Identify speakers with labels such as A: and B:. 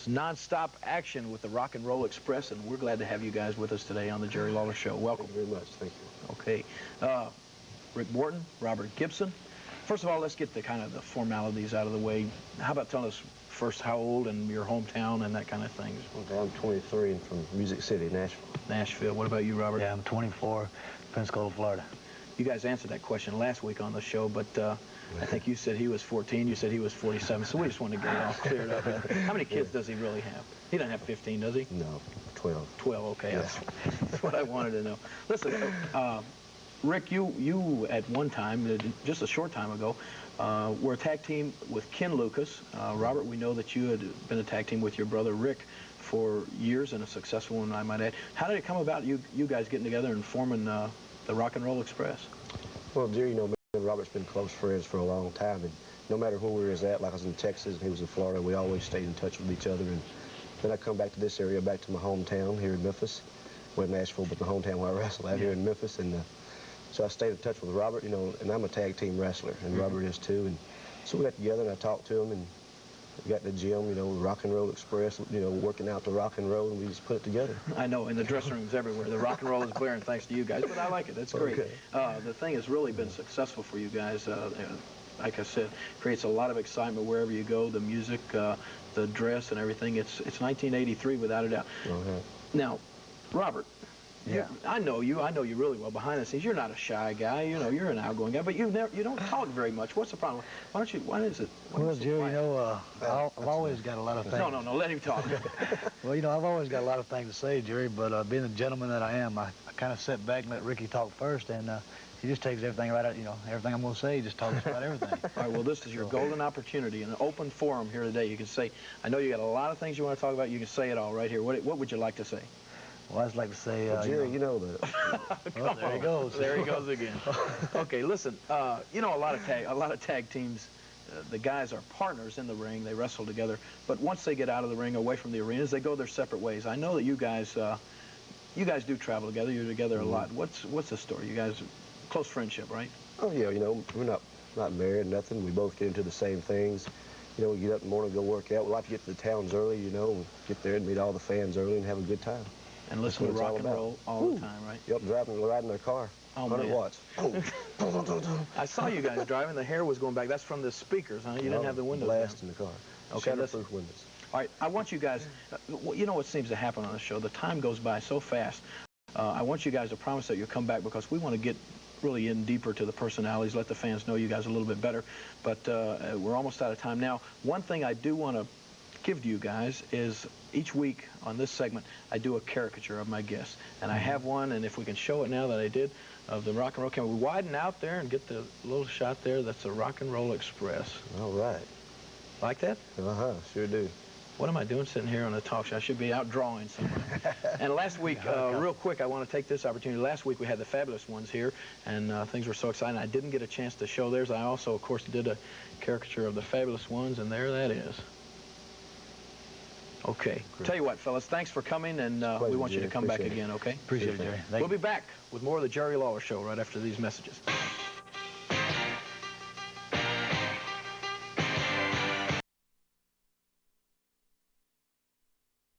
A: Memphis. Non-stop action with the Rock and Roll Express, and we're glad to have you guys with us today on the Jerry Lawler Show. Welcome.
B: Thank you very much. Thank you.
A: Okay. Rick Morton, Robert Gibson. First of all, let's get the kind of the formalities out of the way. How about telling us first how old and your hometown and that kind of thing?
B: Okay, I'm 23 and from Music City, Nashville.
A: Nashville. What about you, Robert?
C: Yeah, I'm 24, Pensacola, Florida.
A: You guys answered that question last week on the show, but I think you said he was 14, you said he was 47, so we just wanted to get it all cleared up. How many kids does he really have? He doesn't have 15, does he?
B: No, 12.
A: 12, okay.
B: Yeah.
A: That's what I wanted to know. Listen, Rick, you at one time, just a short time ago, were a tag team with Ken Lucas. Robert, we know that you had been a tag team with your brother Rick for years, and a successful one, I might add. How did it come about, you guys getting together and forming the Rock and Roll Express?
B: Well, Jerry, you know, me and Robert's been close friends for a long time, and no matter where we was at, like I was in Texas and he was in Florida, we always stayed in touch with each other. And then I come back to this area, back to my hometown here in Memphis. Well, Nashville, but my hometown where I wrestle out here in Memphis. And so I stayed in touch with Robert, you know, and I'm a tag team wrestler, and Robert is too. And so we got together and I talked to him, and we got in the gym, you know, Rock and Roll Express, you know, working out to rock and roll, and we just put it together.
A: I know, in the dressing rooms everywhere. The rock and roll is blaring thanks to you guys, but I like it. That's great. Okay. The thing has really been successful for you guys. Like I said, creates a lot of excitement wherever you go, the music, the dress and everything. It's 1983 without a doubt. Now, Robert, I know you really well behind the scenes. You're not a shy guy, you know, you're an outgoing guy, but you don't talk very much. What's the problem? Why is it?
C: Well, Jerry, you know, I've always got a lot of things.
A: No, let him talk.
C: Well, you know, I've always got a lot of things to say, Jerry, but being the gentleman that I am, I kind of sit back and let Ricky talk first, and he just takes everything right out, you know, everything I'm going to say, he just talks about everything.
A: All right, well, this is your golden opportunity, an open forum here today. You can say, I know you got a lot of things you want to talk about, you can say it all right here. What would you like to say?
C: Well, I'd just like to say,
B: well, Jerry, you know that.
C: Well, there he goes.
A: There he goes again. Okay, listen, you know, a lot of tag teams, the guys are partners in the ring. They wrestle together, but once they get out of the ring, away from the arenas, they go their separate ways. I know that you guys do travel together. You're together a lot. What's the story? You guys, close friendship, right?
B: Oh yeah, you know, we're not married, nothing. We both get into the same things. You know, we get up in the morning, go work out. We like to get to the towns early, you know, and get there and meet all the fans early and have a good time.
A: And listen to rock and roll all the time, right?
B: Yep, riding their car.
A: Oh,
B: 100 watts.
A: I saw you guys driving. The hair was going back. That's from the speakers, huh? You didn't have the windows
B: blast
A: down.
B: in the car.
A: Okay,
B: Shatterproof windows.
A: All right, I want you guys, you know what seems to happen on the show? The time goes by so fast. I want you guys to promise that you'll come back, because we want to get really in deeper to the personalities, let the fans know you guys a little bit better. But we're almost out of time now. One thing I do want to give to you guys is each week on this segment I do a caricature of my guests, and I have one, and if we can show it now that I did, of the Rock and Roll. Can we widen out there and get the little shot there? That's the Rock and Roll Express.
B: All right.
A: Like that?
B: Sure do.
A: What am I doing sitting here on a talk show? I should be out drawing somewhere. And last week, real quick, I want to take this opportunity. Last week we had the Fabulous Ones here, and things were so exciting. I didn't get a chance to show theirs. I also, of course, did a caricature of the Fabulous Ones, and there that is. Okay. Tell you what, fellas, thanks for coming, and we want you to come back again, okay?
C: Appreciate it, Jerry.
A: We'll be back with more of the Jerry Lawler Show right after these messages.